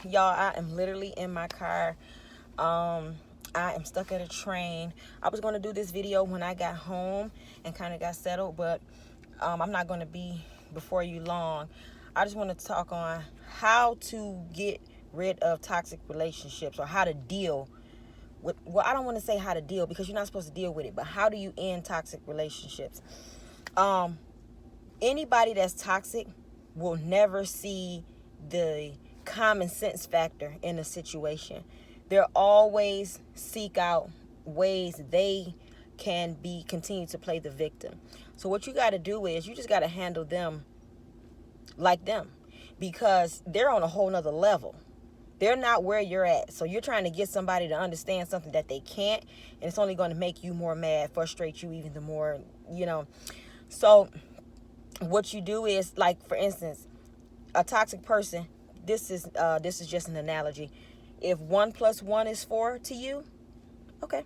Y'all, I am literally in my car. I am stuck at a train. I was going to do this video when I got home and kind of got settled, but I'm not going to be before you long. I just want to talk on how to get rid of toxic relationships, or how to deal with, well, I don't want to say how to deal, because you're not supposed to deal with it, but how do you end toxic relationships? Anybody that's toxic will never see the common sense factor in a situation. They'll always seek out ways they can continue to play the victim. So what you got to do is you just got to handle them like them, because they're on a whole nother level. They're not where you're at. So you're trying to get somebody to understand something that they can't, and it's only going to make you more mad, frustrate you even the more, So what you do is, like, for instance, a toxic person, this is just an analogy. If 1 + 1 is 4 to you, okay,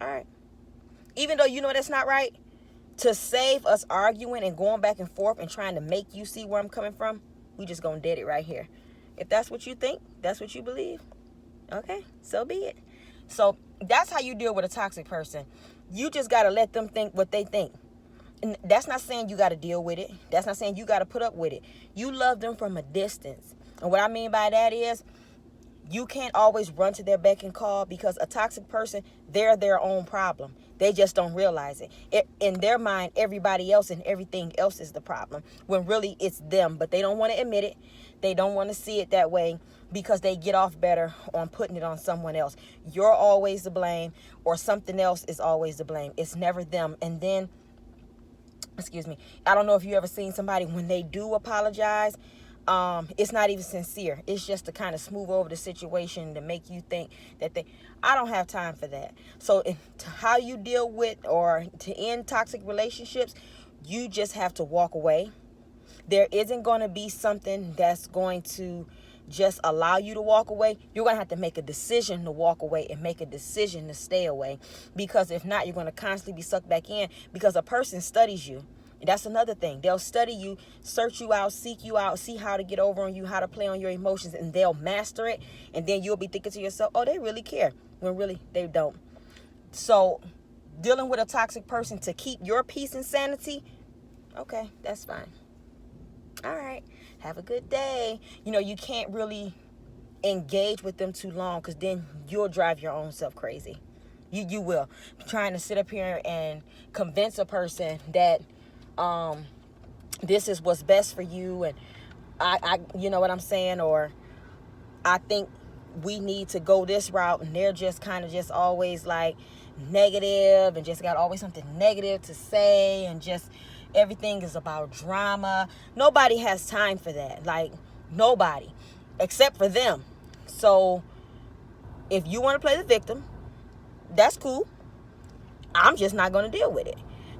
all right. Even though you know that's not right, to save us arguing and going back and forth and trying to make you see where I'm coming from, we just gonna dead it right here. If that's what you think, that's what you believe, okay, so be it. So that's how you deal with a toxic person. You just gotta let them think what they think. And that's not saying you got to deal with it. That's not saying you got to put up with it. You love them from a distance. And what I mean by that is, you can't always run to their beck and call, because a toxic person, they're their own problem. They just don't realize it. In their mind, everybody else and everything else is the problem, when really it's them. But they don't want to admit it. They don't want to see it that way, because they get off better on putting it on someone else. You're always to blame, or something else is always to blame. It's never them. And then, excuse me, I don't know if you ever seen somebody when they do apologize, it's not even sincere. It's just to kind of smooth over the situation to make you think that I don't have time for that. So how you deal with, or to end toxic relationships, you just have to walk away. There isn't going to be something that's going to just allow you to walk away. You're going to have to make a decision to walk away, and make a decision to stay away, because if not, you're going to constantly be sucked back in, because a person studies you. And that's another thing. They'll study you, search you out, seek you out, see how to get over on you, how to play on your emotions, and they'll master it. And then you'll be thinking to yourself, oh, they really care, when really they don't. So dealing with a toxic person to keep your peace and sanity, okay, that's fine. All right, have a good day. You can't really engage with them too long, because then you'll drive your own self crazy. You will. Trying to sit up here and convince a person that this is what's best for you, and I you know what I'm saying, or I think we need to go this route, and they're just kind of just always like negative, and just got always something negative to say, and just everything is about drama. Nobody has time for that. Like, nobody, except for them. So if you want to play the victim, that's cool. I'm just not going to deal with it.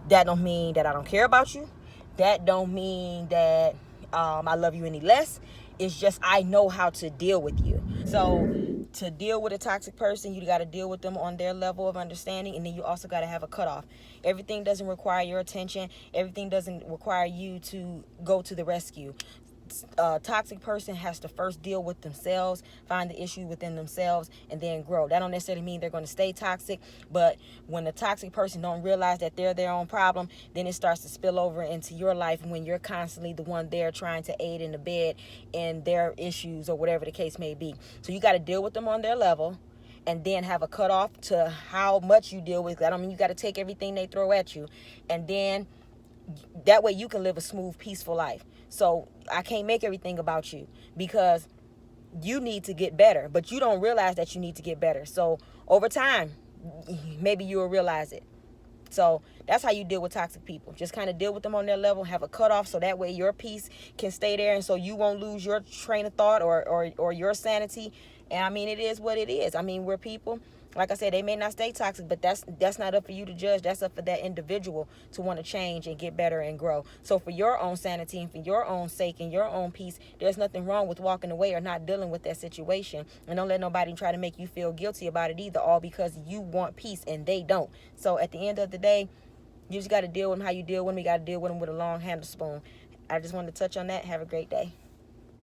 That don't mean that I don't care about you. That don't mean that I love you any less. It's just I know how to deal with you. So to deal with a toxic person, you got to deal with them on their level of understanding, and then you also got to have a cutoff. Everything doesn't require your attention. Everything doesn't require you to go to the rescue. A toxic person has to first deal with themselves, find the issue within themselves, and then grow. That don't necessarily mean they're going to stay toxic, but when the toxic person don't realize that they're their own problem, then it starts to spill over into your life, when you're constantly the one there trying to aid and abet in their issues, or whatever the case may be. So you got to deal with them on their level, and then have a cutoff to how much you deal with. I don't mean you got to take everything they throw at you, and then that way you can live a smooth, peaceful life. So I can't make everything about you, because you need to get better, but you don't realize that you need to get better. So over time, maybe you'll realize it. So that's how you deal with toxic people. Just kind of deal with them on their level, have a cutoff, so that way your peace can stay there, and so you won't lose your train of thought, or your sanity. And I mean, it is what it is. I mean, we're people. Like I said, they may not stay toxic, but that's not up for you to judge. That's up for that individual to want to change and get better and grow. So for your own sanity, and for your own sake and your own peace, there's nothing wrong with walking away or not dealing with that situation. And don't let nobody try to make you feel guilty about it either, all because you want peace and they don't. So at the end of the day, you just got to deal with them how you deal with them. You got to deal with them with a long handle spoon. I just wanted to touch on that. Have a great day.